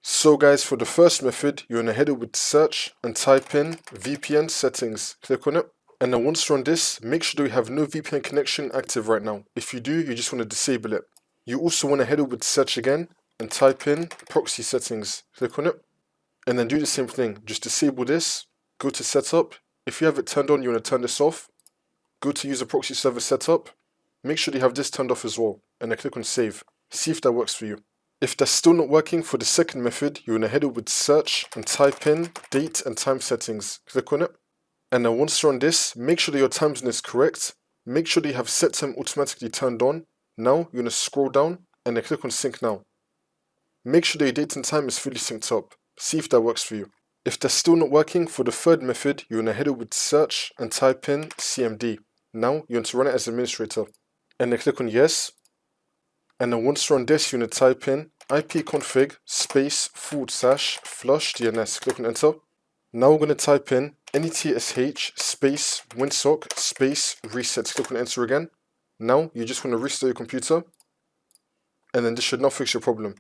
So guys, for the first method, you're gonna head over to search and type in VPN settings. Click on it. And then once you're on this, make sure that you have no VPN connection active right now. If you do, you just want to disable it. You also want to head over to search again and type in proxy settings. Click on it. And then do the same thing. Just disable this. Go to setup. If you have it turned on, you want to turn this off. Go to user proxy server setup. Make sure you have this turned off as well. And then click on save. See if that works for you. If that's still not working for the second method, you want to head over to search and type in date and time settings. Click on it. And then once you're on this, make sure that your time zone is correct. Make sure that you have set time automatically turned on. Now you're going to scroll down and then click on sync now. Make sure that your date and time is fully synced up. See if that works for you. If that's still not working for the third method, you're going to head over to search and type in CMD. Now you want to run it as administrator. And then click on yes. And then once you're on this, you're going to type in ipconfig space / flush DNS. Click on enter. Now we're going to type in netsh space winsock space reset. Click on enter again. Now you just want to restart your computer, and then this should now fix your problem.